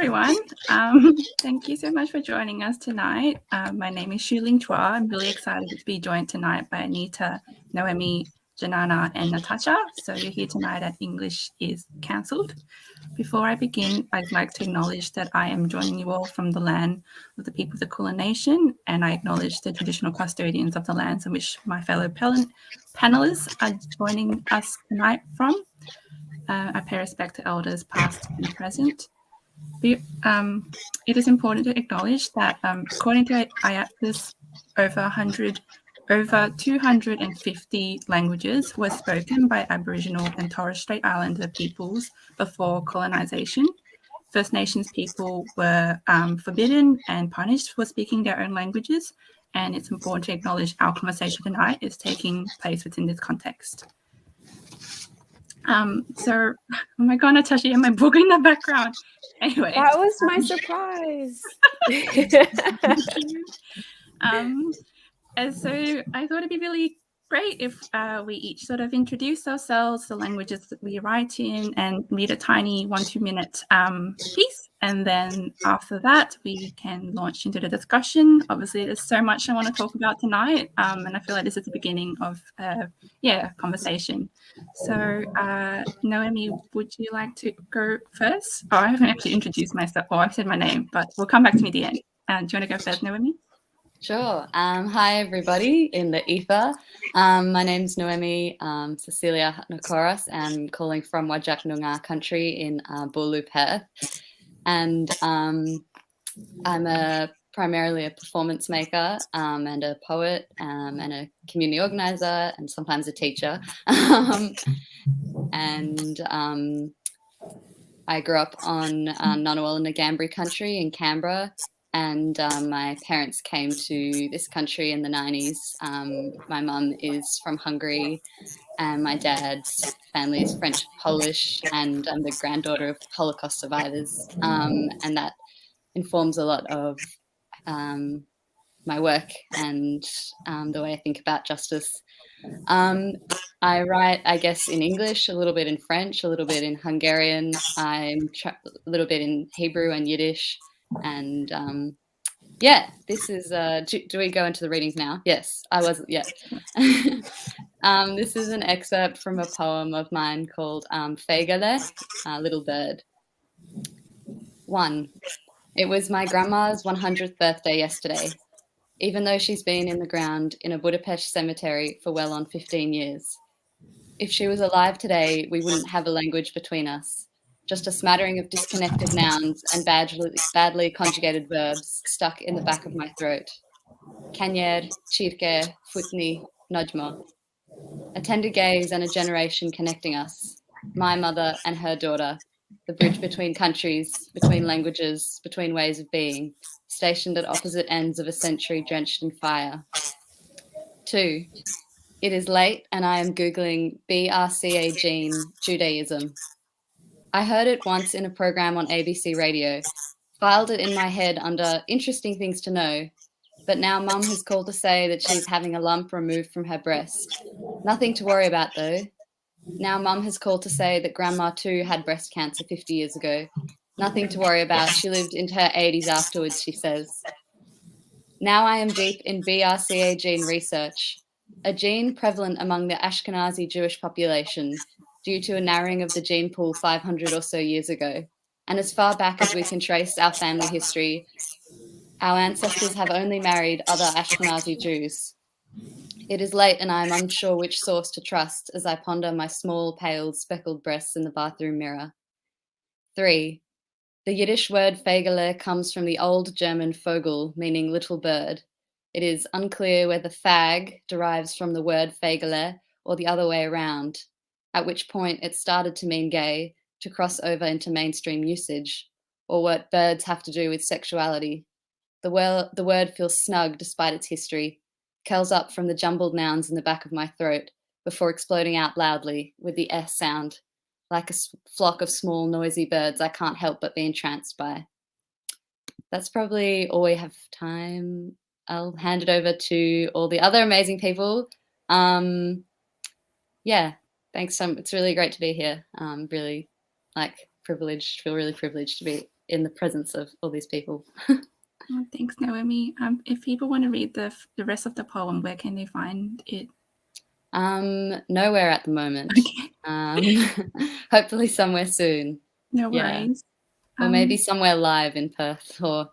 everyone. Thank you so much for joining us tonight. My name is Shu-Ling Chua. I'm really excited to be joined tonight by Anita, Noemie, Dzenana, and Natasha. So you're here tonight at English is Cancelled. Before I begin, I'd like to acknowledge that I am joining you all from the land of the people of the Kulin Nation, and I acknowledge the traditional custodians of the lands in which my fellow panelists are joining us tonight from. I pay respect to elders past and present. It is important to acknowledge that according to IATSIS, over 250 languages were spoken by Aboriginal and Torres Strait Islander peoples before colonisation. First Nations people were forbidden and punished for speaking their own languages, and it's important to acknowledge our conversation tonight is taking place within this context. So, oh my God, Natasha, you have my book in the background. Anyway. That was my surprise. And so I thought it'd be really great if we each sort of introduce ourselves, the languages that we write in, and read a tiny 1-2 minute piece. And then after that, we can launch into the discussion. Obviously, there's so much I want to talk about tonight. And I feel like this is the beginning of conversation. So Noemie, would you like to go first? Oh, I haven't actually introduced myself. Oh, I've said my name, but we'll come back to me at the end. Do you want to go first, Noemie? Sure. Hi, everybody in the ether. My name's Noemie Cecilia Huttner-Koros. I'm calling from Whadjuk Noongar country in Bulu, Perth. And I'm primarily a performance maker and a poet and a community organizer and sometimes a teacher. I grew up on Ngunnawal and Ngambri country in Canberra. And my parents came to this country in the 90s. My mum is from Hungary and my dad's family is French-Polish, and I'm the granddaughter of Holocaust survivors. And that informs a lot of my work and the way I think about justice. I write, I guess, in English, a little bit in French, a little bit in Hungarian, a little bit in Hebrew and Yiddish. And this is, do we go into the readings now? Yes, I wasn't yet. This is an excerpt from a poem of mine called Fegele, Little Bird. 1. It was my grandma's 100th birthday yesterday, even though she's been in the ground in a Budapest cemetery for well on 15 years. If she was alive today, we wouldn't have a language between us. Just a smattering of disconnected nouns and badly conjugated verbs stuck in the back of my throat. Kanyer, Chirke, Futni, Nojmo. A tender gaze and a generation connecting us. My mother and her daughter. The bridge between countries, between languages, between ways of being. Stationed at opposite ends of a century drenched in fire. 2. It is late and I am Googling BRCA gene Judaism. I heard it once in a program on ABC Radio, filed it in my head under interesting things to know, but now Mum has called to say that she's having a lump removed from her breast. Nothing to worry about though. Now Mum has called to say that Grandma too had breast cancer 50 years ago. Nothing to worry about. She lived into her 80s afterwards, she says. Now I am deep in BRCA gene research, a gene prevalent among the Ashkenazi Jewish population, due to a narrowing of the gene pool 500 or so years ago. And as far back as we can trace our family history, our ancestors have only married other Ashkenazi Jews. It is late and I am unsure which source to trust as I ponder my small, pale, speckled breasts in the bathroom mirror. 3. The Yiddish word Fegele comes from the old German Vogel, meaning little bird. It is unclear whether fag derives from the word Fegele or the other way around, at which point it started to mean gay, to cross over into mainstream usage, or what birds have to do with sexuality. The word feels snug despite its history, curls up from the jumbled nouns in the back of my throat before exploding out loudly with the S sound, like a flock of small noisy birds I can't help but be entranced by. That's probably all we have time. I'll hand it over to all the other amazing people. Thanks. It's really great to be here. Really privileged, feel really privileged to be in the presence of all these people. Oh, thanks, Noemie. If people want to read the rest of the poem, where can they find it? Nowhere at the moment. Okay. Hopefully somewhere soon. No worries. Or maybe somewhere live in Perth or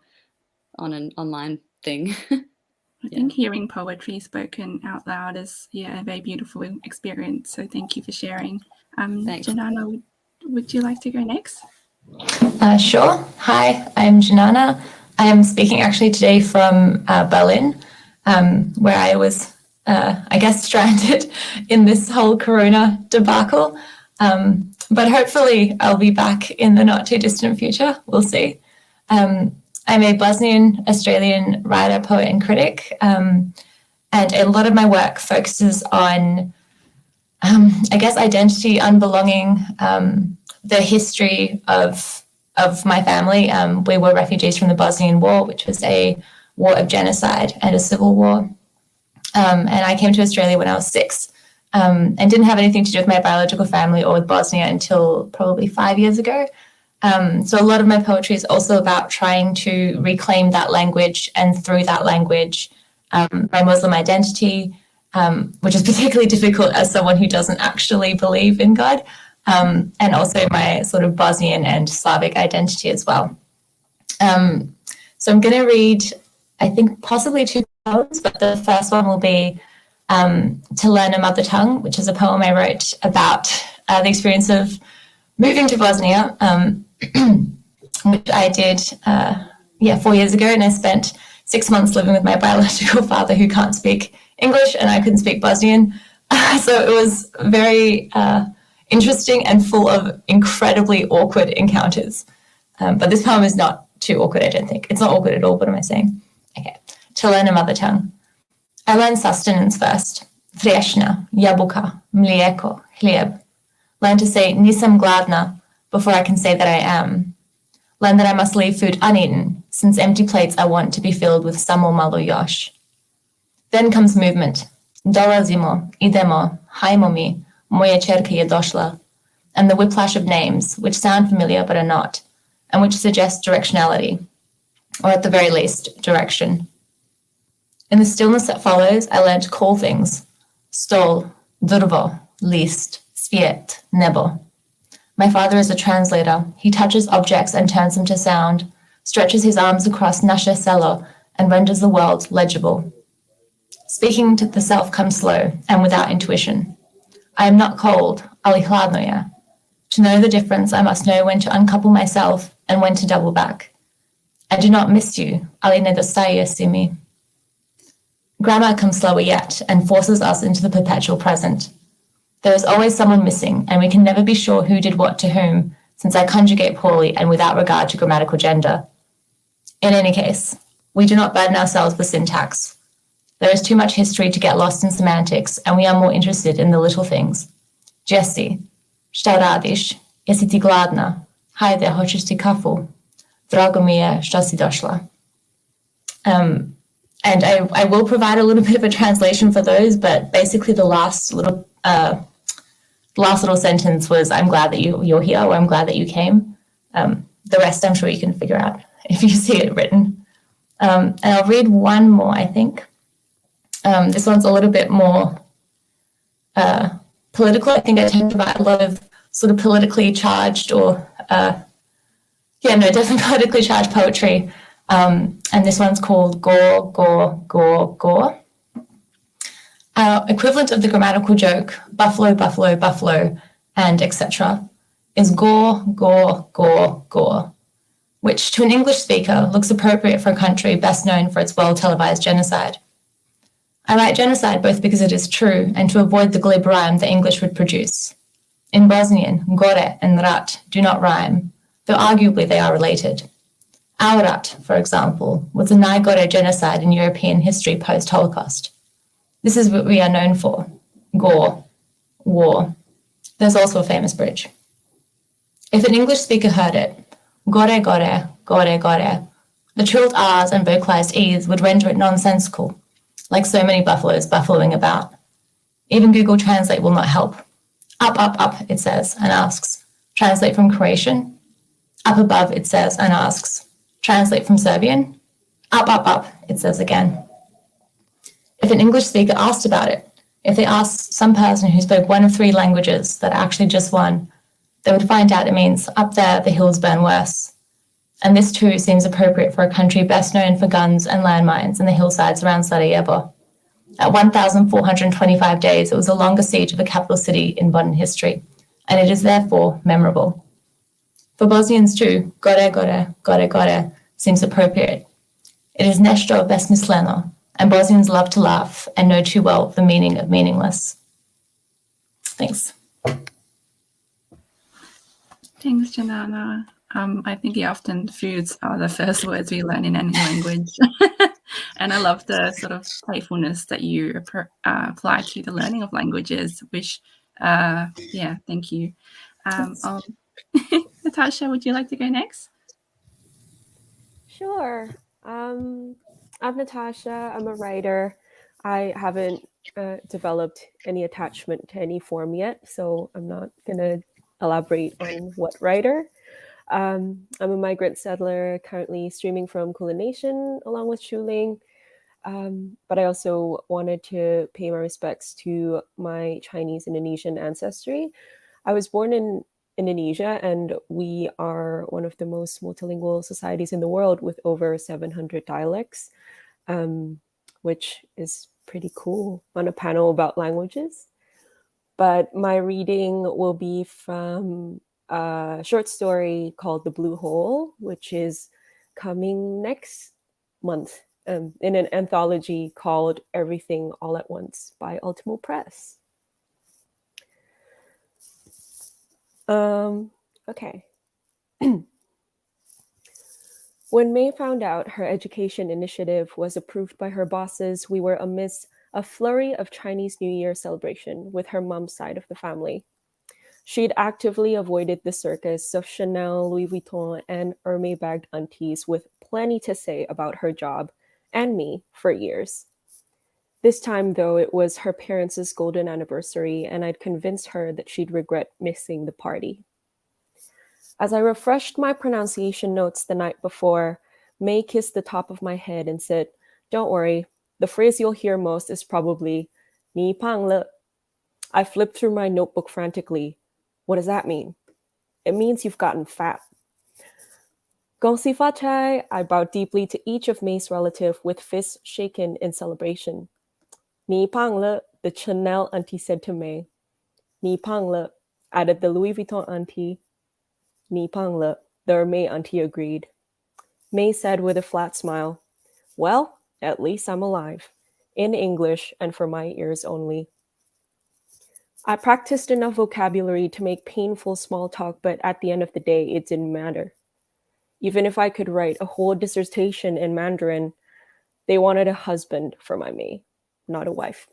on an online thing. I think hearing poetry spoken out loud is a very beautiful experience. So thank you for sharing. Thanks. Dzenana, would you like to go next? Sure. Hi, I'm Dzenana. I am speaking actually today from Berlin, where I was, I guess, stranded in this whole Corona debacle. But hopefully I'll be back in the not too distant future. We'll see. I'm a Bosnian Australian writer, poet, and critic. And a lot of my work focuses on, I guess, identity, unbelonging, the history of my family. We were refugees from the Bosnian War, which was a war of genocide and a civil war. And I came to Australia when I was 6 and didn't have anything to do with my biological family or with Bosnia until probably 5 years ago. So a lot of my poetry is also about trying to reclaim that language and through that language, my Muslim identity, which is particularly difficult as someone who doesn't actually believe in God. And also my sort of Bosnian and Slavic identity as well. So I'm going to read, I think, possibly 2 poems, but the first one will be To Learn a Mother Tongue, which is a poem I wrote about the experience of moving to Bosnia, which I did 4 years ago, and I spent 6 months living with my biological father who can't speak English and I couldn't speak Bosnian. So it was very interesting and full of incredibly awkward encounters. But this poem is not too awkward, I don't think. It's not awkward at all. What am I saying? Okay. To learn a mother tongue. I learned sustenance first. Vreshna, jabuka, mlijeko, hljeb. Learn to say nisam gladna before I can say that I am. Learn that I must leave food uneaten, since empty plates I want to be filled with samo malo još. Then comes movement. Dolazimo, idemo, hajmo mi, moja čerka je došla, and the whiplash of names, which sound familiar but are not, and which suggest directionality, or at the very least, direction. In the stillness that follows, I learn to call things. Stol, drvo, list, svijet, nebo. My father is a translator. He touches objects and turns them to sound, stretches his arms across naše selo, and renders the world legible. Speaking to the self comes slow and without intuition. I am not cold, ali hladno je. To know the difference, I must know when to uncouple myself and when to double back. I do not miss you, ali nedostaje si mi. Grammar comes slower yet and forces us into the perpetual present. There is always someone missing, and we can never be sure who did what to whom, since I conjugate poorly and without regard to grammatical gender. In any case, we do not burden ourselves with syntax. There is too much history to get lost in semantics, and we are more interested in the little things. Jesse, šta radiš? Jesi ti gladna? Hajde, hoćeš ti kafu? Drago mi je što si došla. And I will provide a little bit of a translation for those, but basically the last little sentence was, I'm glad that you're here, or I'm glad that you came. The rest I'm sure you can figure out if you see it written. And I'll read one more, I think. This one's a little bit more political. I think I tend to write a lot of sort of politically charged or, definitely politically charged poetry. And this one's called Gore, Gore, Gore, Gore. Our equivalent of the grammatical joke, buffalo, buffalo, buffalo, and etc., is gore, gore, gore, gore, which to an English speaker looks appropriate for a country best known for its well-televised genocide. I write genocide both because it is true and to avoid the glib rhyme the English would produce. In Bosnian, gore and rat do not rhyme, though arguably they are related. Aurat, for example, was the Najgore genocide in European history post-Holocaust. This is what we are known for, gore, war. There's also a famous bridge. If an English speaker heard it, gore, gore, gore, gore, the trilled R's and vocalized E's would render it nonsensical, like so many buffaloes buffaloing about. Even Google Translate will not help. Up, up, up, it says, and asks, translate from Croatian? Up above, it says and asks. Translate from Serbian. Up, up, up, it says again. If an English speaker asked about it, if they asked some person who spoke one of 3 languages that actually just one, they would find out it means up there the hills burn worse. And this too seems appropriate for a country best known for guns and landmines in the hillsides around Sarajevo. At 1,425 days, it was the longest siege of a capital city in modern history, and it is therefore memorable. For Bosnians too, gore, gore, gore, gore seems appropriate. It is nešto besmisleno, and Bosnians love to laugh and know too well the meaning of meaningless. Thanks. Thanks, Dzenana. I think often foods are the first words we learn in any language. And I love the sort of playfulness that you apply to the learning of languages, which, thank you. Natasha, would you like to go next? Sure. I'm Natasha. I'm a writer. I haven't developed any attachment to any form yet, so I'm not going to elaborate on what writer. I'm a migrant settler currently streaming from Kulin Nation along with Shu-Ling. But I also wanted to pay my respects to my Chinese Indonesian ancestry. I was born in Indonesia, and we are one of the most multilingual societies in the world with over 700 dialects, which is pretty cool on a panel about languages. But my reading will be from a short story called The Blue Hole, which is coming next month in an anthology called Everything All at Once by Ultimo Press. Okay. When May found out her education initiative was approved by her bosses, we were amidst a flurry of Chinese New Year celebration with her mom's side of the family. She'd actively avoided the circus of Chanel, Louis Vuitton, and Hermès-bagged aunties with plenty to say about her job and me for years. This time, though, it was her parents' golden anniversary, and I'd convinced her that she'd regret missing the party. As I refreshed my pronunciation notes the night before, May kissed the top of my head and said, "Don't worry, the phrase you'll hear most is probably 你胖了." I flipped through my notebook frantically. What does that mean? It means you've gotten fat. Gongsi fa chai, I bowed deeply to each of May's relatives with fists shaken in celebration. Ni pang le, the Chanel auntie said to May. Ni pang le, added the Louis Vuitton auntie. Ni pang le, the Hermès auntie agreed. May said with a flat smile, "Well, at least I'm alive," in English and for my ears only. I practiced enough vocabulary to make painful small talk, but at the end of the day, it didn't matter. Even if I could write a whole dissertation in Mandarin, they wanted a husband for my May, not a wife.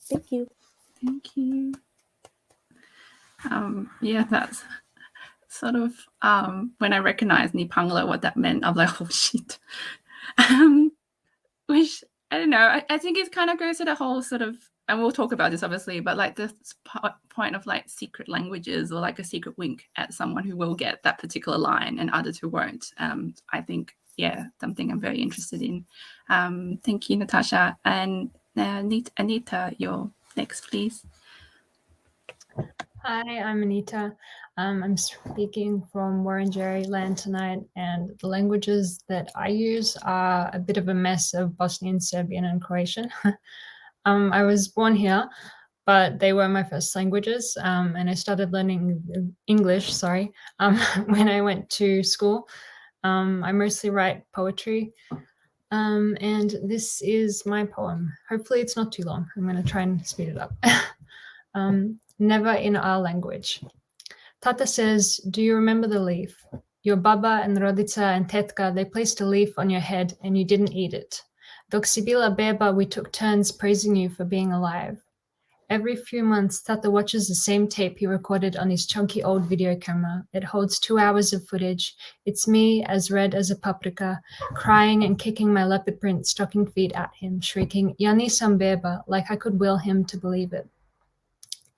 Thank you. Thank you. That's sort of when I recognized Nipangla, what that meant, I'm like, oh shit. Which I don't know. I think it kind of goes to the whole sort of, and we'll talk about this obviously, but like the point of like secret languages or like a secret wink at someone who will get that particular line and others who won't. I think, something I'm very interested in. Thank you, Natasha. And Anita, you're next, please. Hi, I'm Anita. I'm speaking from Wurundjeri land tonight, and the languages that I use are a bit of a mess of Bosnian, Serbian, and Croatian. I was born here, but they were my first languages, and I started learning English, when I went to school. I mostly write poetry, and this is my poem. Hopefully it's not too long. I'm going to try and speed it up. Never in our language. Tata says, "Do you remember the leaf? Your baba and Rodica and Tetka, they placed a leaf on your head and you didn't eat it. Dok si bila beba, we took turns praising you for being alive. Every few months, Tata watches the same tape he recorded on his chunky old video camera. It holds 2 hours of footage. It's me, as red as a paprika, crying and kicking my leopard print stocking feet at him, shrieking, 'Yani sam beba,' like I could will him to believe it.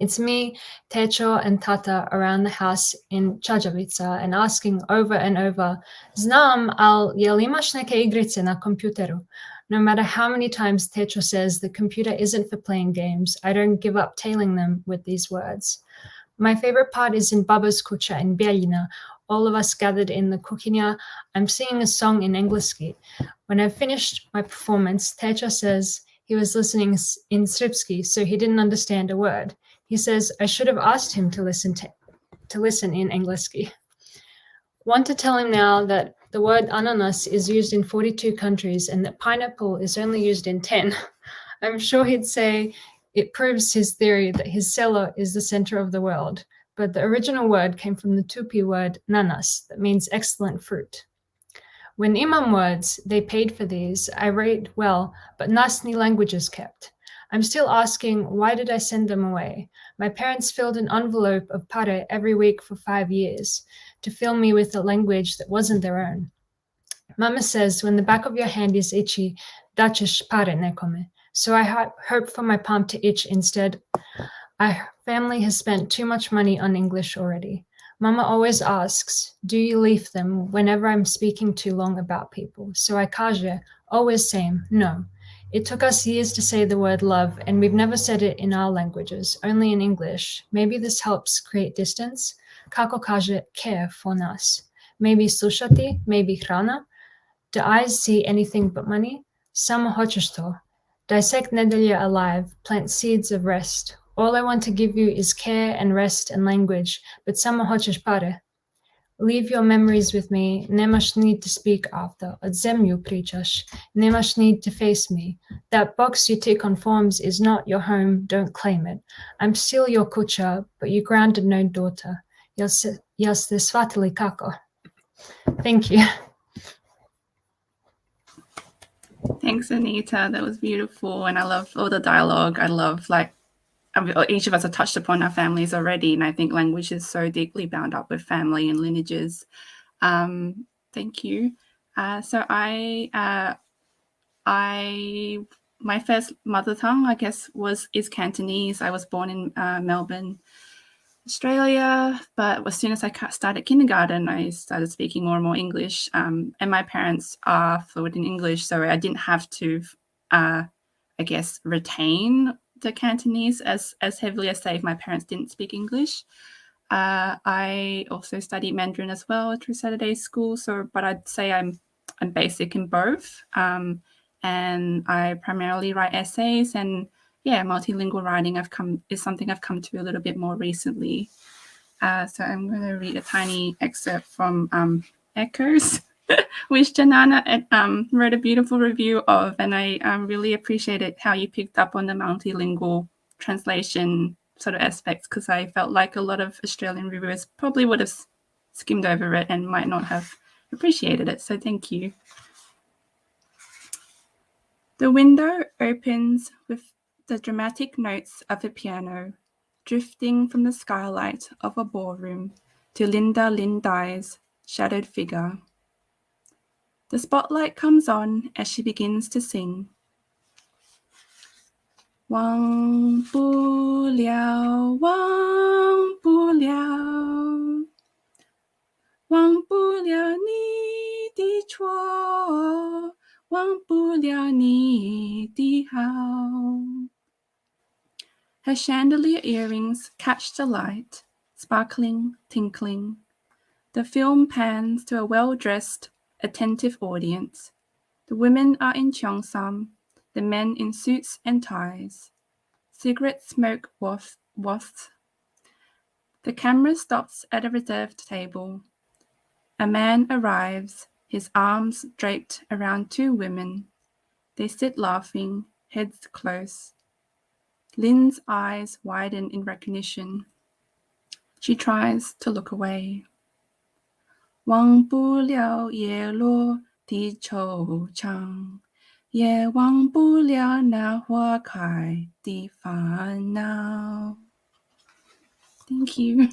It's me, Techo, and Tata around the house in Chajavica and asking over and over, Znam, jel imaš neke igrice na kompjuteru? No matter how many times Techo says the computer isn't for playing games, I don't give up tailing them with these words. My favorite part is in Baba's kucha in Bielina. All of us gathered in the kuchnia. I'm singing a song in Engleski. When I finished my performance, Techo says he was listening in Srpski, so he didn't understand a word. He says I should have asked him to listen in Engleski. Want to tell him now that the word ananas is used in 42 countries and that pineapple is only used in 10. I'm sure he'd say it proves his theory that his cellar is the center of the world, but the original word came from the Tupi word nanas, that means excellent fruit. When Imam words, they paid for these, I rate well, but Nasni languages kept. I'm still asking, why did I send them away? My parents filled an envelope of pare every week for 5 years to fill me with a language that wasn't their own. Mama says, when the back of your hand is itchy, dačeš pare nekome. So I hope for my palm to itch instead. Our family has spent too much money on English already. Mama always asks, do you leave them whenever I'm speaking too long about people? So I kaže, always same, no. It took us years to say the word love, and we've never said it in our languages, only in English. Maybe this helps create distance. Kako kaže care for nas. Maybe slušati, maybe hrana. Do eyes see anything but money? Samo hoćeš to. Dissect nedelya alive, plant seeds of rest. All I want to give you is care and rest and language, but samo hoćeš pare. Leave your memories with me, nemaš need to speak after, od zemlju pričaš, nemaš need to face me. That box you tick on forms is not your home, don't claim it. I'm still your kucha, but you grounded no daughter. Jel ste shvatili kako? Thank you. Thanks, Anita. That was beautiful. And I love all the dialogue. I love, each of us have touched upon our families already. And I think language is so deeply bound up with family and lineages. Thank you. So my first mother tongue, I guess, is Cantonese. I was born in Melbourne, Australia, but as soon as I started kindergarten, I started speaking more and more English. And my parents are fluent in English, so I didn't have to, I guess, retain the Cantonese as heavily as, say, if my parents didn't speak English. I also studied Mandarin as well through Saturday school. But I'd say I'm basic in both, and I primarily write essays, and multilingual writing is something I've come to a little bit more recently. So I'm going to read a tiny excerpt from Echoes, which Dzenana wrote a beautiful review of, and I really appreciated how you picked up on the multilingual translation sort of aspects, because I felt like a lot of Australian reviewers probably would have skimmed over it and might not have appreciated it. So thank you. The window opens with the dramatic notes of a piano drifting from the skylight of a ballroom to Linda Lin Dai's shadowed figure. The spotlight comes on as she begins to sing. Wang bu liao, wang bu liao, wang bu liao ni di chuo, wang bu liao ni di hao. Her chandelier earrings catch the light, sparkling, tinkling. The film pans to a well-dressed, attentive audience. The women are in cheongsam, the men in suits and ties. Cigarette smoke wafts. The camera stops at a reserved table. A man arrives, his arms draped around two women. They sit laughing, heads close. Lin's eyes widen in recognition. She tries to look away. Wang bu liao ye luo di chou chang, ye wang bu liao na hua kai di fan now. Thank you.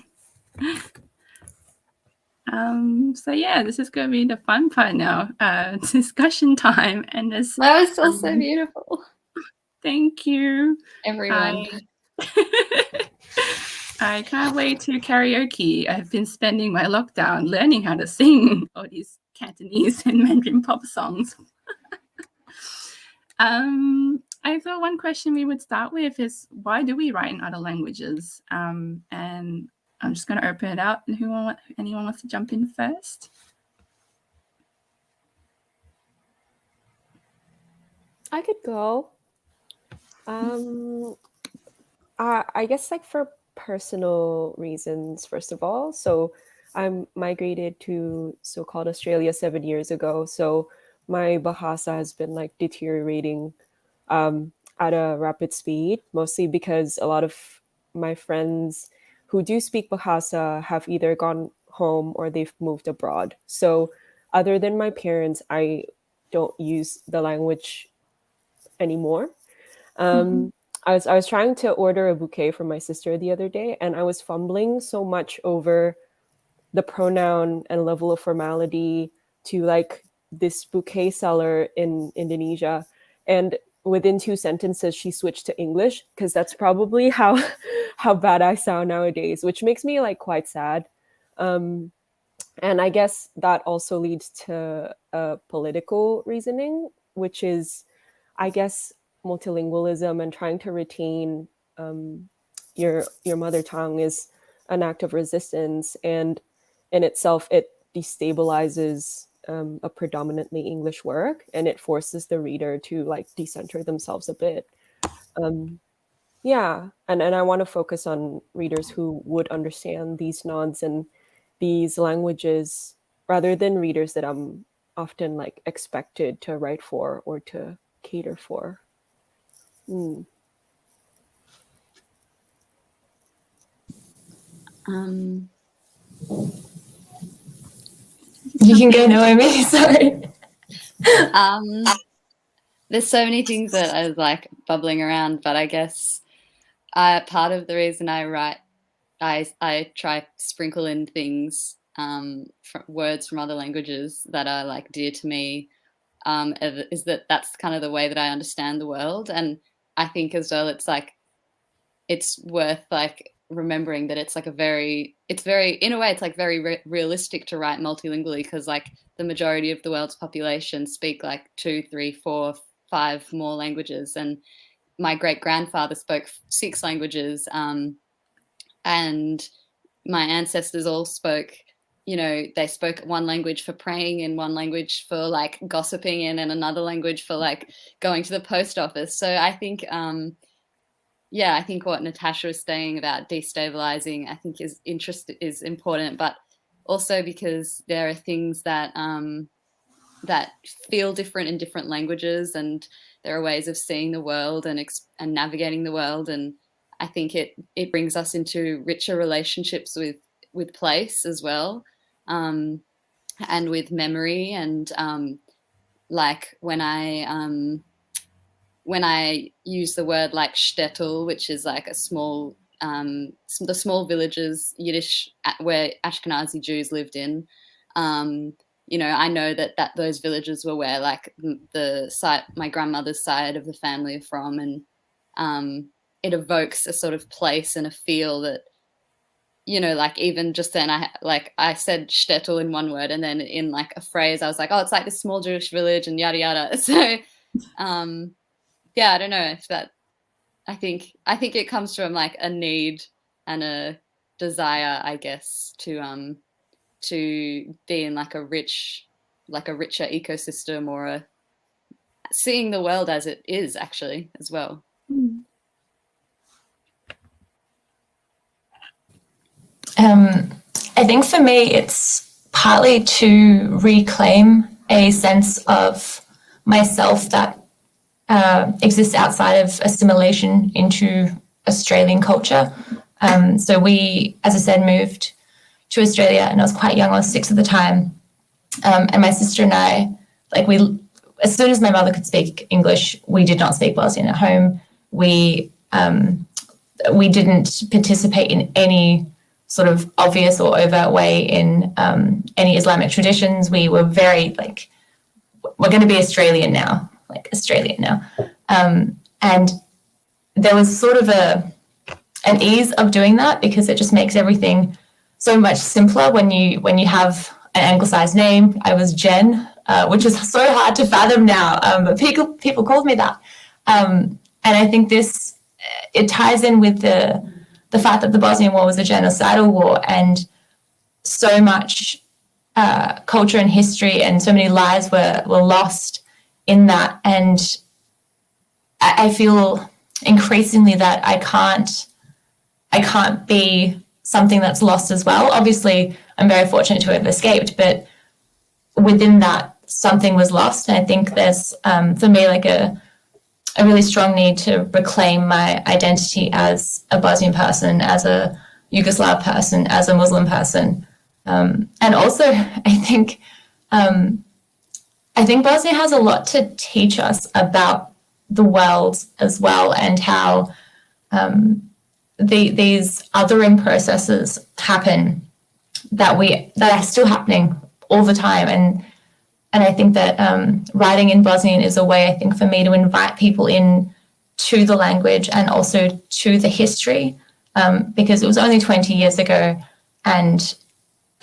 So this is going to be the fun part now. Discussion time, and this. That was still so beautiful. Thank you, everyone. I can't wait to karaoke. I've been spending my lockdown learning how to sing all these Cantonese and Mandarin pop songs. I thought one question we would start with is, why do we write in other languages? And I'm just going to open it out. And anyone wants to jump in first? I could go. I guess like for personal reasons, first of all. So I migrated to so-called Australia 7 years ago. So my Bahasa has been like deteriorating at a rapid speed, mostly because a lot of my friends who do speak Bahasa have either gone home or they've moved abroad. So other than my parents, I don't use the language anymore. I was trying to order a bouquet for my sister the other day, and I was fumbling so much over the pronoun and level of formality to like this bouquet seller in Indonesia. And within 2 sentences, she switched to English, because that's probably how bad I sound nowadays, which makes me like quite sad. And I guess that also leads to political reasoning, which is, I guess, multilingualism and trying to retain your mother tongue is an act of resistance, and in itself it destabilizes a predominantly English work, and it forces the reader to like decenter themselves a bit. Yeah, and I want to focus on readers who would understand these nods and these languages, rather than readers that I'm often like expected to write for or to cater for. You can go, Noemie. Sorry. There's so many things that are like bubbling around, but I guess part of the reason I write, I try to sprinkle in things, words from other languages that are like dear to me, is that's kind of the way that I understand the world. And I think as well, it's like, it's worth like remembering that it's like it's very, in a way, it's like very realistic to write multilingually, because like the majority of the world's population speak like 2, 3, 4, 5 more languages. And my great-grandfather spoke 6 languages, and my ancestors all spoke, they spoke one language for praying and one language for like gossiping in, and another language for like going to the post office. So I think, I think what Natasha was saying about destabilizing, I think is important, but also because there are things that that feel different in different languages, and there are ways of seeing the world and navigating the world. And I think it brings us into richer relationships with place as well, and with memory. And like when I use the word like shtetl, which is like a small, the small villages, Yiddish, where Ashkenazi Jews lived in, I know that those villages were where like my grandmother's side of the family are from, and it evokes a sort of place and a feel that, like even just then I said shtetl in one word, and then in like a phrase I was like, oh, it's like this small Jewish village and yada yada. So I don't know if that, I think it comes from like a need and a desire, I guess, to be in like a richer ecosystem, or seeing the world as it is actually as well. I think for me, it's partly to reclaim a sense of myself that exists outside of assimilation into Australian culture. So we, as I said, moved to Australia, and I was quite young. I was 6 at the time. And my sister and I, as soon as my mother could speak English, we did not speak Bosnian at home. We didn't participate in any sort of obvious or overt way in any Islamic traditions. We were very we're going to be Australian now. And there was sort of an ease of doing that, because it just makes everything so much simpler when you have an anglicized name. I was Jen, which is so hard to fathom now, but people called me that. And I think it ties in with the fact that the Bosnian War was a genocidal war, and so much culture and history and so many lives were lost in that. And I feel increasingly that I can't be something that's lost as well. Obviously, I'm very fortunate to have escaped, but within that, something was lost. And I think there's, for me, like a really strong need to reclaim my identity as a Bosnian person, as a Yugoslav person, as a Muslim person. And also, I think Bosnia has a lot to teach us about the world as well, and how these othering processes happen that are still happening all the time. And I think that writing in Bosnian is a way, I think, for me to invite people in to the language and also to the history, because it was only 20 years ago, and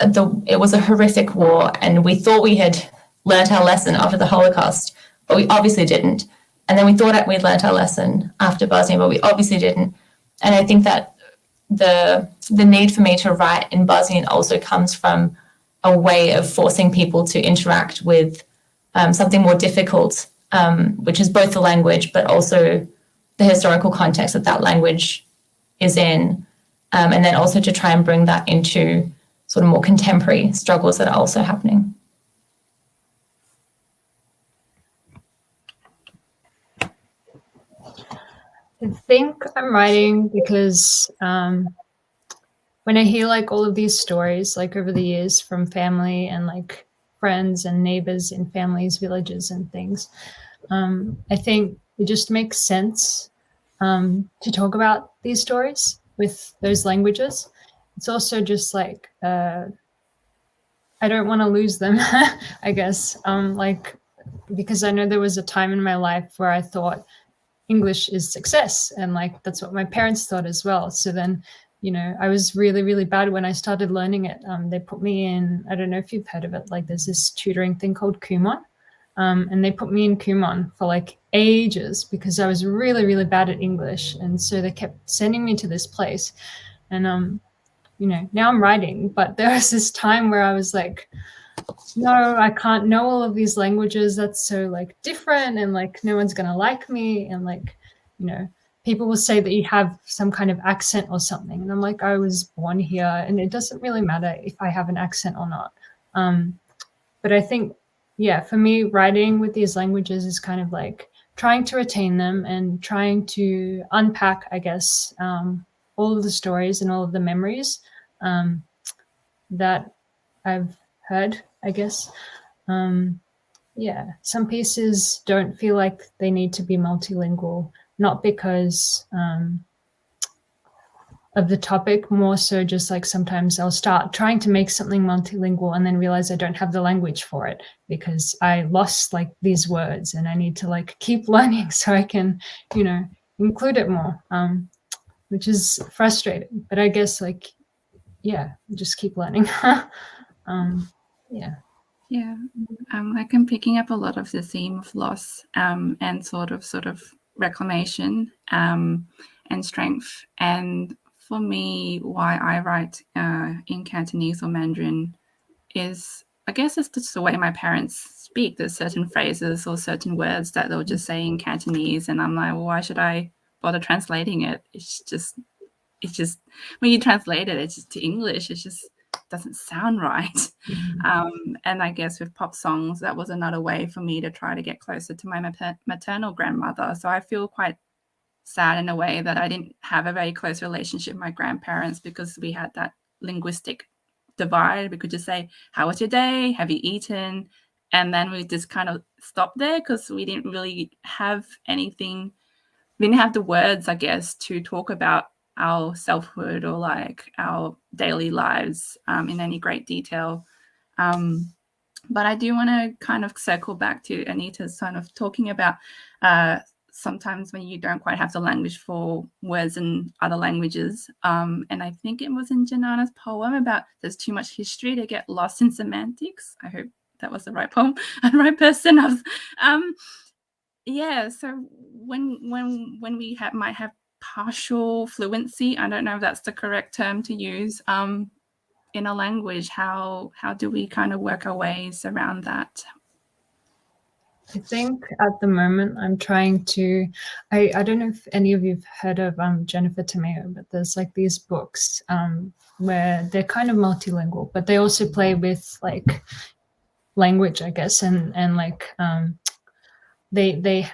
it was a horrific war, and we thought we had learnt our lesson after the Holocaust, but we obviously didn't. And then we thought we'd learnt our lesson after Bosnia, but we obviously didn't. And I think that the need for me to write in Bosnian also comes from a way of forcing people to interact with something more difficult, which is both the language, but also the historical context that language is in. And then also to try and bring that into sort of more contemporary struggles that are also happening. I think I'm writing because when I hear like all of these stories, like over the years from family and like friends and neighbors in families, villages and things, I think it just makes sense to talk about these stories with those languages. It's also just like, I don't want to lose them, I guess, because I know there was a time in my life where I thought English is success, and like that's what my parents thought as well. So then, I was really, really bad when I started learning it. They put me in, I don't know if you've heard of it, like there's this tutoring thing called Kumon, and they put me in Kumon for like ages because I was really, really bad at English. And so they kept sending me to this place, and now I'm writing, but there was this time where I was like, no, I can't know all of these languages. That's so like different, and like no one's gonna like me, and like people will say that you have some kind of accent or something, and I'm like, I was born here, and it doesn't really matter if I have an accent or not. But I think, yeah, for me, writing with these languages is kind of like trying to retain them and trying to unpack, I guess, all of the stories and all of the memories that I've heard, I guess. Some pieces don't feel like they need to be multilingual, not because of the topic, more so just like sometimes I'll start trying to make something multilingual and then realize I don't have the language for it because I lost like these words, and I need to like keep learning so I can, include it more, which is frustrating. But I guess like, just keep learning. Yeah, like I'm picking up a lot of the theme of loss and sort of reclamation and strength. And for me, why I write in Cantonese or Mandarin is, I guess it's just the way my parents speak. There's certain phrases or certain words that they'll just say in Cantonese, and I'm like, well, why should I bother translating it? It's just when you translate it, it's just to English, it just doesn't sound right. And I guess with pop songs, that was another way for me to try to get closer to my maternal grandmother. So I feel quite sad in a way that I didn't have a very close relationship with my grandparents because we had that linguistic divide. We could just say, how was your day? Have you eaten? And then we just kind of stop there because we didn't really have anything. We didn't have the words, I guess, to talk about our selfhood or like our daily lives in any great detail. But I do want to kind of circle back to Anita's kind of talking about sometimes when you don't quite have the language for words in other languages. And I think it was in Dzenana's poem about there's too much history to get lost in semantics. I hope that was the right poem and the right person. Yeah, so when we might have partial fluency, I don't know if that's the correct term to use, in a language, how do we kind of work our ways around that? I think at the moment I'm trying to, I don't know if any of you've heard of Jennifer Tomeo, but there's like these books where they're kind of multilingual, but they also play with like language, I guess, and like they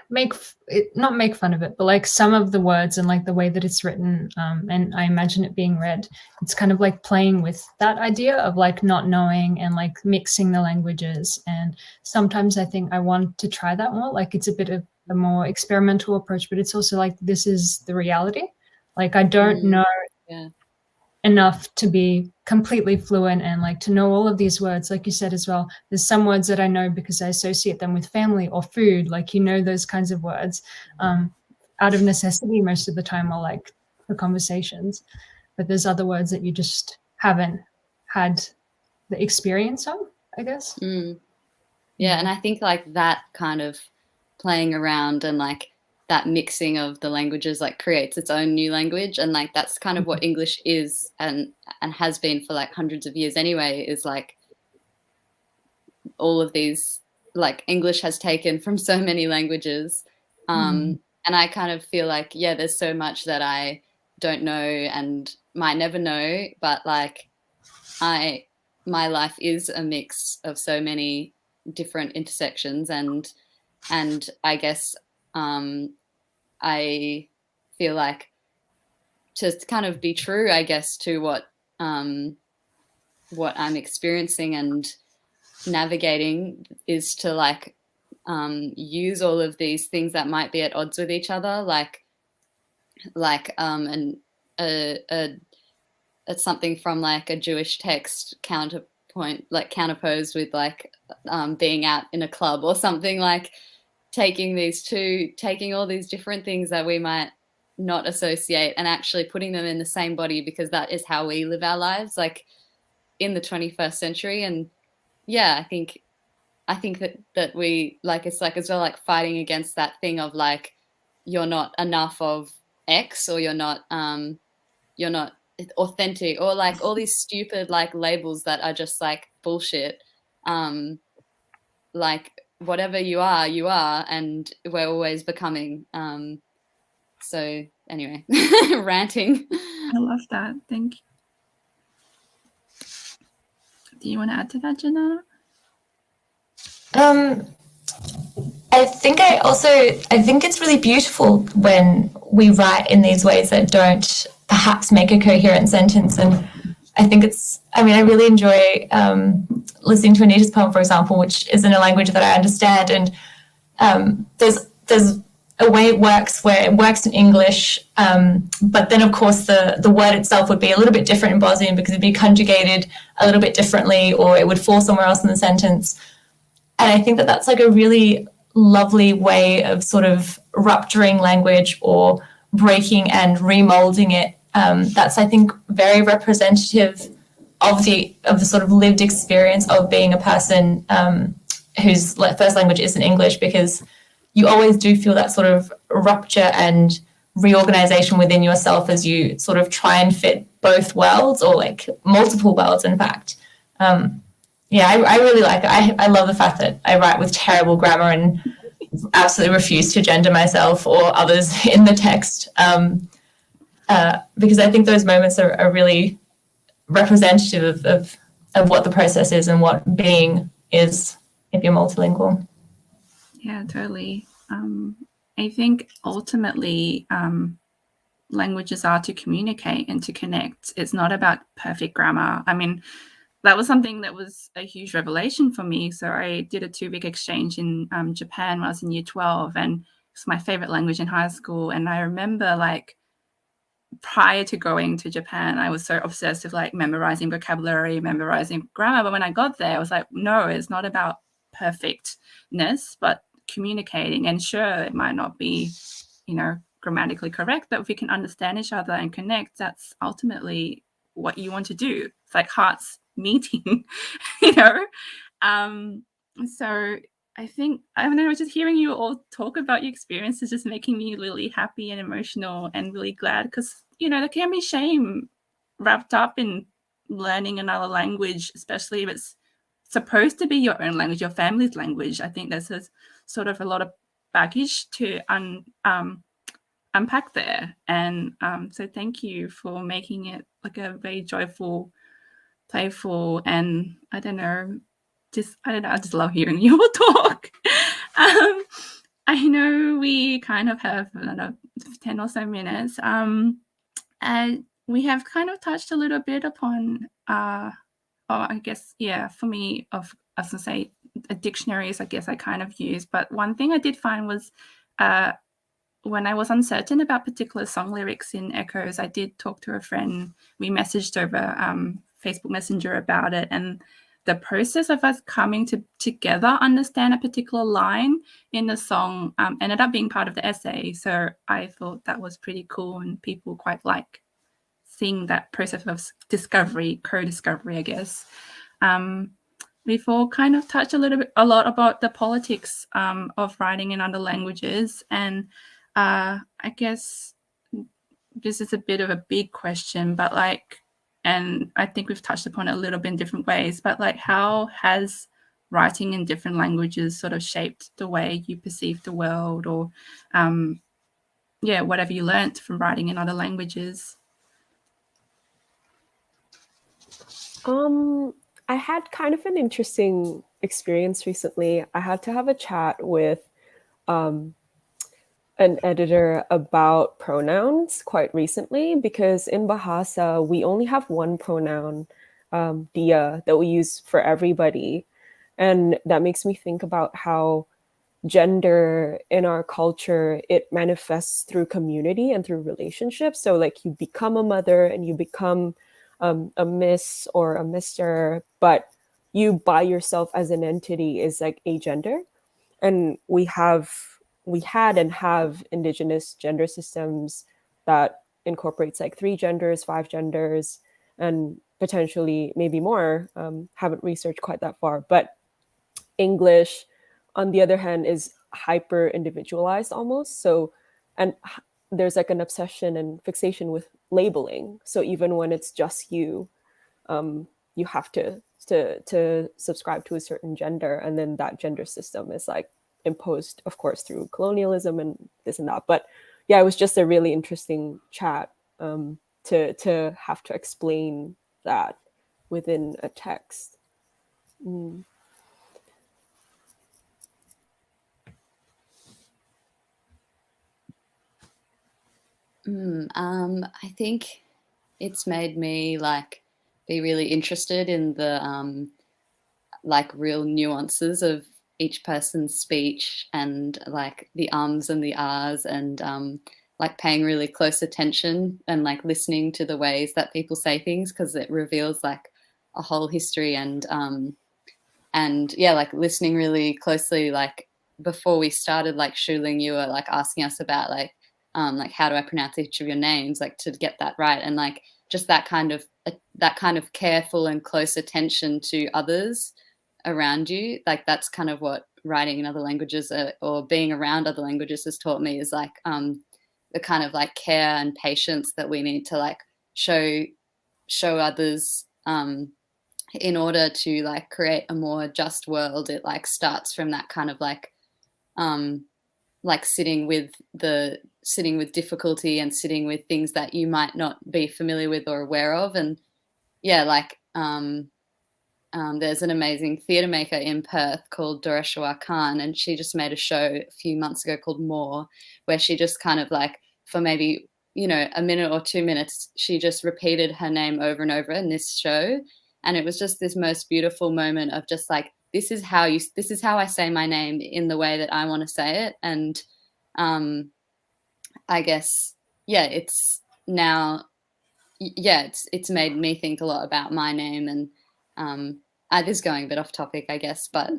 not make fun of it, but like some of the words and like the way that it's written, and I imagine it being read, it's kind of like playing with that idea of like not knowing and like mixing the languages. And sometimes I think I want to try that more, like it's a bit of a more experimental approach, but it's also like this is the reality. Like I don't know enough to be completely fluent and like to know all of these words. Like you said as well, there's some words that I know because I associate them with family or food, like, you know, those kinds of words out of necessity most of the time, or like for conversations. But there's other words that you just haven't had the experience of, I guess. Yeah, and I think like that kind of playing around and like that mixing of the languages like creates its own new language, and like that's kind of what English is and has been for like hundreds of years anyway, is like all of these, like English has taken from so many languages, and I kind of feel like, yeah, there's so much that I don't know and might never know, but like my life is a mix of so many different intersections, and I guess I feel like to kind of be true, I guess, to what I'm experiencing and navigating is to like use all of these things that might be at odds with each other, like it's something from like a Jewish text counterposed with like being out in a club or something, like taking all these different things that we might not associate and actually putting them in the same body, because that is how we live our lives like in the 21st century. And yeah, I think that we like, it's like as well like fighting against that thing of like you're not enough of X, or you're not authentic, or like all these stupid like labels that are just like bullshit. Like whatever you are, and we're always becoming. So anyway, ranting. I love that. Thank you. Do you want to add to that, Dzenana? I think it's really beautiful when we write in these ways that don't perhaps make a coherent sentence. And I think I really enjoy listening to Anita's poem, for example, which is in a language that I understand. And there's a way it works where it works in English, but then of course the word itself would be a little bit different in Bosnian because it'd be conjugated a little bit differently, or it would fall somewhere else in the sentence. And I think that that's like a really lovely way of sort of rupturing language or breaking and remolding it. That's, I think, very representative of the sort of lived experience of being a person whose first language isn't English, because you always do feel that sort of rupture and reorganization within yourself as you sort of try and fit both worlds, or like multiple worlds, in fact. I really like it. I love the fact that I write with terrible grammar and absolutely refuse to gender myself or others in the text, because I think those moments are really representative of what the process is and what being is if you're multilingual. Yeah, totally. I think ultimately languages are to communicate and to connect. It's not about perfect grammar. I mean, that was something that was a huge revelation for me. So I did a 2-week exchange in Japan when I was in year 12, and it's my favorite language in high school. And I remember like prior to going to Japan, I was so obsessed with like memorizing vocabulary, memorizing grammar. But when I got there, I was like, no, it's not about perfectness, but communicating. And sure, it might not be, grammatically correct, but if we can understand each other and connect, that's ultimately what you want to do. It's like hearts meeting, So I think, I don't know, just hearing you all talk about your experiences just making me really happy and emotional and really glad, because, there can be shame wrapped up in learning another language, especially if it's supposed to be your own language, your family's language. I think there's sort of a lot of baggage to unpack there. And so thank you for making it like a very joyful, playful, and I just love hearing you all talk. I know we kind of have another 10 or so minutes. And we have kind of touched a little bit upon, I guess, for me, I was going to say dictionaries, I guess I kind of use. But one thing I did find was when I was uncertain about particular song lyrics in Echoes, I did talk to a friend. We messaged over Facebook Messenger about it, and the process of us coming together understand a particular line in the song ended up being part of the essay. So I thought that was pretty cool, and people quite like seeing that process of discovery, co-discovery, I guess. We've all kind of touched a lot about the politics of writing in other languages, and I guess this is a bit of a big question, but and I think we've touched upon it a little bit in different ways, but how has writing in different languages sort of shaped the way you perceive the world, or whatever you learnt from writing in other languages? I had kind of an interesting experience recently. I had to have a chat with an editor about pronouns quite recently, because in Bahasa, we only have one pronoun, dia, that we use for everybody. And that makes me think about how gender in our culture, it manifests through community and through relationships. So you become a mother and you become a miss or a mister, but you by yourself as an entity is a gender. And we had and have indigenous gender systems that incorporates 3 genders, 5 genders, and potentially maybe more. Haven't researched quite that far. But English, on the other hand, is hyper individualized almost. So, and there's an obsession and fixation with labeling. So even when it's just you have to subscribe to a certain gender, and then that gender system is imposed, of course, through colonialism and this and that. But yeah, it was just a really interesting chat to have to explain that within a text. I think it's made me be really interested in the real nuances of each person's speech, and the ums and the ahs, and paying really close attention and listening to the ways that people say things, because it reveals a whole history, and listening really closely. Before we started, Shu-Ling, you were asking us about how do I pronounce each of your names, to get that right, and just that kind of careful and close attention to others around you. That's kind of what writing in other languages or being around other languages has taught me, is the kind of care and patience that we need to show others in order to create a more just world. It starts from that kind of sitting with difficulty and sitting with things that you might not be familiar with or aware of. And there's an amazing theatre maker in Perth called Doreshwa Khan, and she just made a show a few months ago called More, where she just kind of for maybe a minute or 2 minutes, she just repeated her name over and over in this show, and it was just this most beautiful moment of just this is how I say my name in the way that I want to say it. And I guess it's now it's made me think a lot about my name, and this is going a bit off topic, I guess, but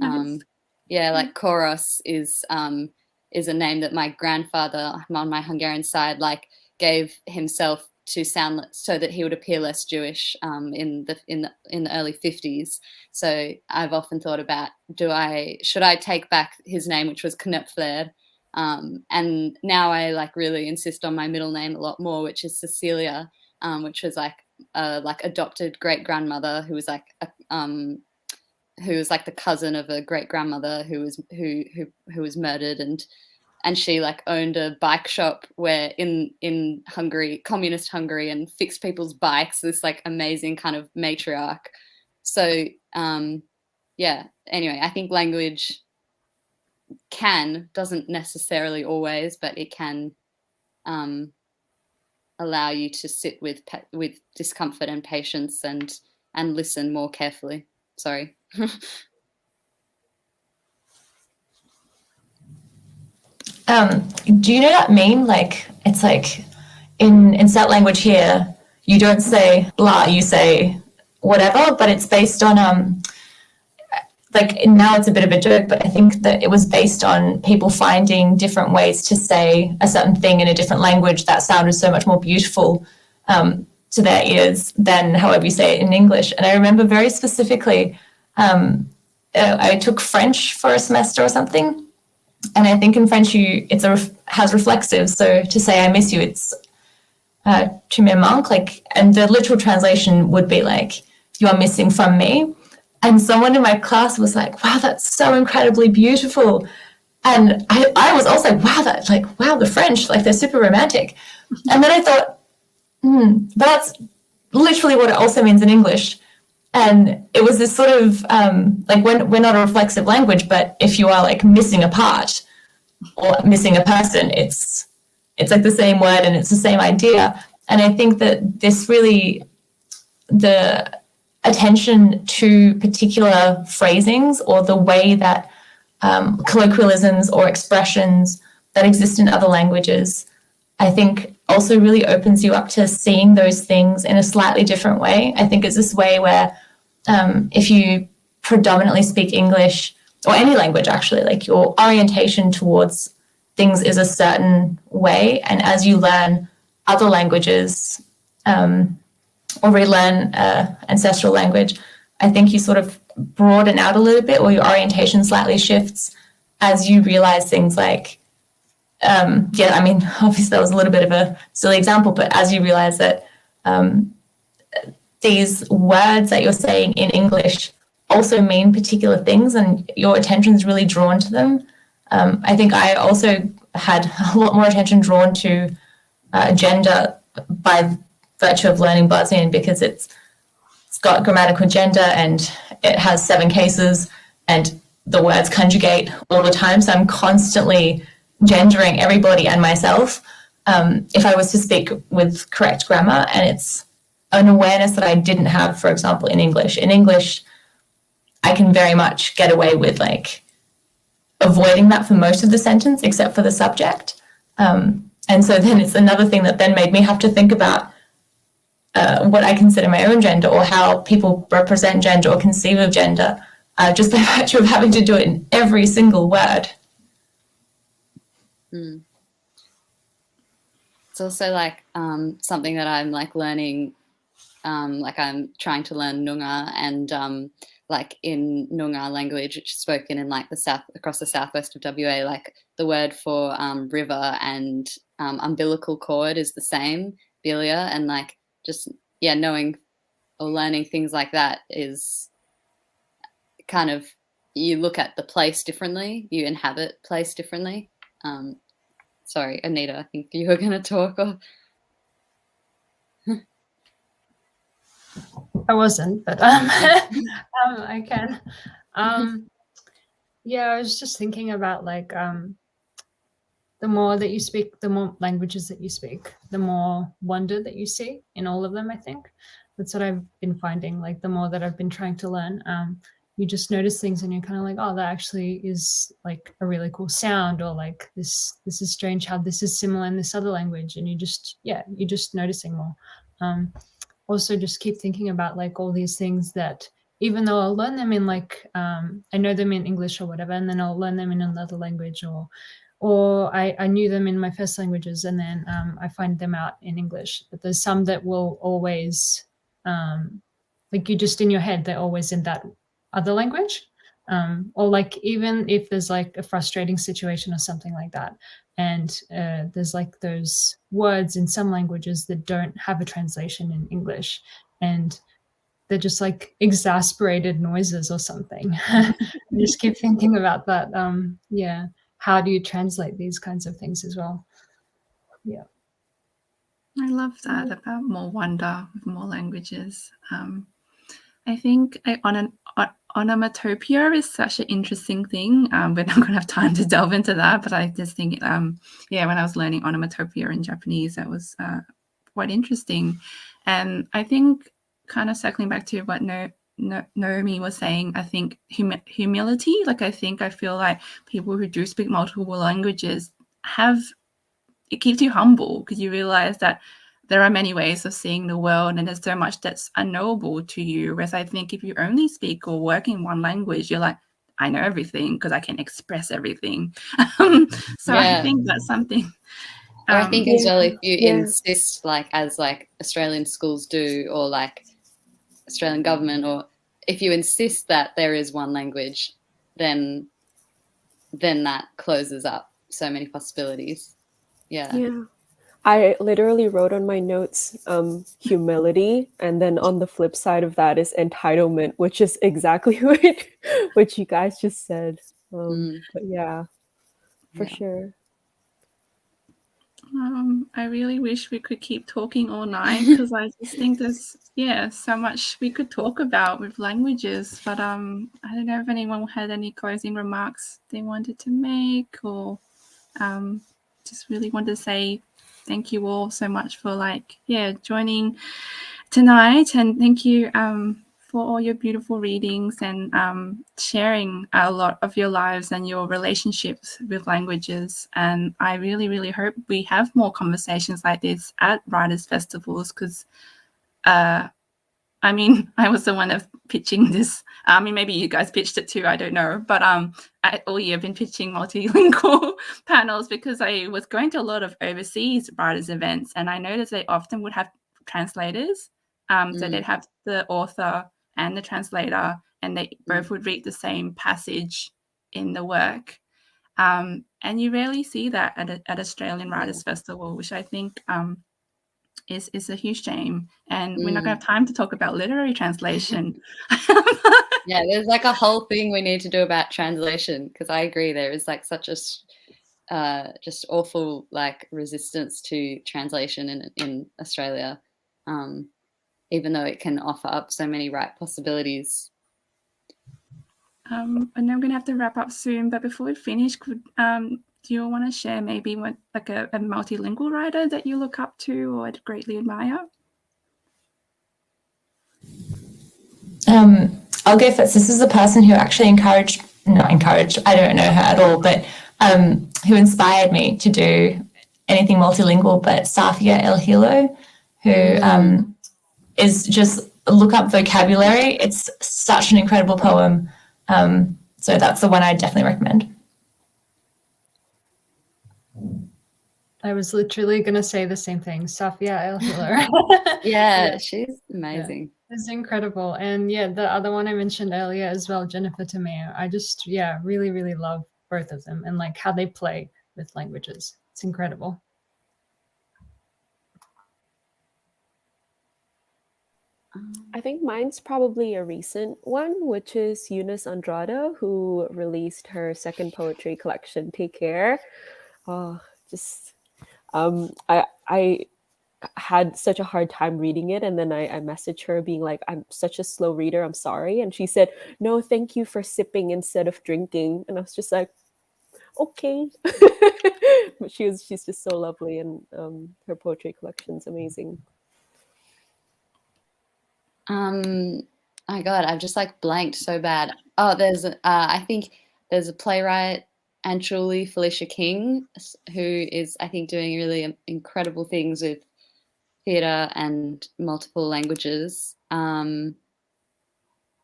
Yeah, like Koros is a name that my grandfather on my Hungarian side like gave himself to sound so that he would appear less Jewish in the early 50s. So I've often thought about should I take back his name, which was Knöpfler, and now I like really insist on my middle name a lot more, which is Cecilia, which was like adopted great grandmother who was like the cousin of a great grandmother who was murdered, and she like owned a bike shop where in Hungary, communist Hungary, and fixed people's bikes, this like amazing kind of matriarch. So yeah, anyway, I think language doesn't necessarily always, but it can allow you to sit with discomfort and patience and listen more carefully. Sorry. Do you know that meme? Like, it's like in set language here, you don't say blah, you say whatever, but it's based on like now it's a bit of a joke, but I think that it was based on people finding different ways to say a certain thing in a different language that sounded so much more beautiful to their ears than however you say it in English. And I remember very specifically, I took French for a semester or something. And I think in French, has reflexives. So to say I miss you, it's tu me manques, like, and the literal translation would be like, you are missing from me. And someone in my class was like, wow, that's so incredibly beautiful. And I was also, wow, the French, like, they're super romantic. And then I thought, that's literally what it also means in English. And it was this sort of, like, we're not a reflexive language, but if you are like missing a part or missing a person, it's like the same word and it's the same idea. And I think that this really, the attention to particular phrasings or the way that colloquialisms or expressions that exist in other languages, I think also really opens you up to seeing those things in a slightly different way. I think it's this way where if you predominantly speak English or any language, actually, like your orientation towards things is a certain way. And as you learn other languages or relearn ancestral language, I think you sort of broaden out a little bit, or your orientation slightly shifts as you realize things like, obviously that was a little bit of a silly example, but as you realize that these words that you're saying in English also mean particular things and your attention is really drawn to them. I think I also had a lot more attention drawn to gender by virtue of learning Bosnian, because it's got grammatical gender and it has 7 cases and the words conjugate all the time. So I'm constantly gendering everybody and myself if I was to speak with correct grammar. And it's an awareness that I didn't have, for example, in English. In English, I can very much get away with like avoiding that for most of the sentence, except for the subject. And so then it's another thing that then made me have to think about what I consider my own gender, or how people represent gender or conceive of gender, just by virtue of having to do it in every single word. It's also like something that I'm like learning, like I'm trying to learn Noongar, and like in Noongar language, which is spoken in like the south, across the southwest of WA, like the word for river and umbilical cord is the same, bilia, and like just knowing or learning things like that is kind of, you look at the place differently, you inhabit place differently. Sorry, Anita, I think you were going to talk. Or I wasn't, but I can. Yeah, I was just thinking about like the more that you speak, the more languages that you speak, the more wonder that you see in all of them. I think that's what I've been finding. Like the more that I've been trying to learn, you just notice things and you're kind of like, oh, that actually is like a really cool sound, or like this is strange how this is similar in this other language, and you're just noticing more. Also just keep thinking about like all these things that even though I'll learn them in like I know them in English or whatever, and then I'll learn them in another language, or I knew them in my first languages, and then I find them out in English. But there's some that will always like you just in your head, they're always in that other language. Or like even if there's like a frustrating situation or something like that, and there's like those words in some languages that don't have a translation in English, and they're just like exasperated noises or something. I just keep thinking about that. Yeah, how do you translate these kinds of things as well? Yeah. I love that about more wonder with more languages. I think onomatopoeia is such an interesting thing. We're not going to have time to delve into that, but I just think, yeah, when I was learning onomatopoeia in Japanese, that was quite interesting. And I think kind of circling back to what Noemie was saying, I think humility, like I feel like people who do speak multiple languages it keeps you humble because you realize that there are many ways of seeing the world and there's so much that's unknowable to you. Whereas I think if you only speak or work in one language, you're like, I know everything because I can express everything. So I think that's something. Or I think as well, if you insist, like as like Australian schools do, or like Australian government, or if you insist that there is one language, then that closes up so many possibilities. Yeah. I literally wrote on my notes humility, and then on the flip side of that is entitlement, which is exactly what you guys just said. But yeah, for sure. I really wish we could keep talking all night because I just think there's so much we could talk about with languages. But I don't know if anyone had any closing remarks they wanted to make, or just really wanted to say thank you all so much for joining tonight, and thank you for all your beautiful readings and sharing a lot of your lives and your relationships with languages. And I really, really hope we have more conversations like this at writers' festivals because I mean, I was the one of pitching this. I mean, maybe you guys pitched it too, I don't know. But all year I've been pitching multilingual panels because I was going to a lot of overseas writers' events, and I noticed they often would have translators. So they'd have the author and the translator, and they both would read the same passage in the work. And you rarely see that at Australian Writers' Festival, which I think is a huge shame. And we're not going to have time to talk about literary translation. Yeah, there's like a whole thing we need to do about translation, because I agree there is like such a just awful like resistance to translation in Australia, even though it can offer up so many right possibilities. And I'm going to have to wrap up soon, but before we finish, do you want to share maybe what like a multilingual writer that you look up to or greatly admire? I'll go first. This is a person who actually not encouraged, I don't know her at all, but who inspired me to do anything multilingual, but Safia El Hilo, who is just look up vocabulary. It's such an incredible poem. So that's the one I definitely recommend. I was literally going to say the same thing. Safia El Hilo. Yeah, she's amazing. Yeah, it's incredible. And yeah, the other one I mentioned earlier as well, Jennifer Tomeo. I just, really, really love both of them and like how they play with languages. It's incredible. I think mine's probably a recent one, which is Eunice Andrade, who released her second poetry collection, Take Care. I had such a hard time reading it, and then I messaged her being like, I'm such a slow reader, I'm sorry. And she said, no, thank you for sipping instead of drinking. And I was just like, okay. But she's just so lovely, and her poetry collection's amazing. My God, I've just like blanked so bad. Oh, I think there's a playwright, and truly Felicia King, who is, I think, doing really incredible things with theatre and multiple languages.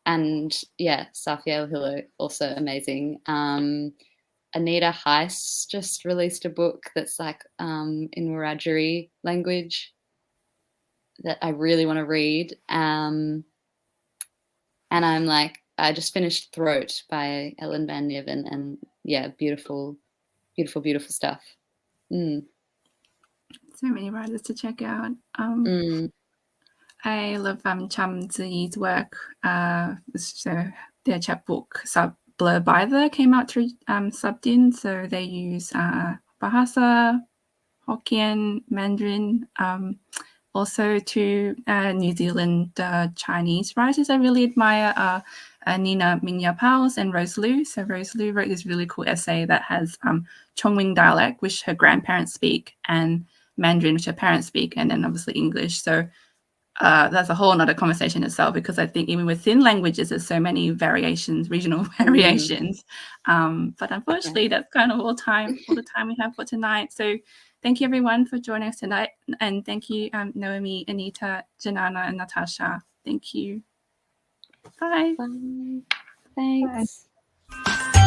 And yeah, Safiel Hilo, also amazing. Anita Heiss just released a book that's like in Wiradjuri language that I really want to read. And I just finished Throat by Ellen Van Niven, and yeah, beautiful, beautiful, beautiful stuff. So many writers to check out. I love Cham Ziyi's work. So their chapbook Blurb Either came out through Subdin, so they use Bahasa, Hokkien, Mandarin. Also to New Zealand Chinese writers I really admire are Nina Minya Powles and Rose Liu. So Rose Liu wrote this really cool essay that has Chongwing dialect, which her grandparents speak, and Mandarin, which her parents speak, and then obviously English. So that's a whole other conversation itself, because I think even within languages there's so many variations, regional variations. But unfortunately, that's kind of all the time we have for tonight. So thank you everyone for joining us tonight, and thank you Noemie, Anita, Dzenana, and Natasha. Thank you. Bye. Bye. Thanks. Bye.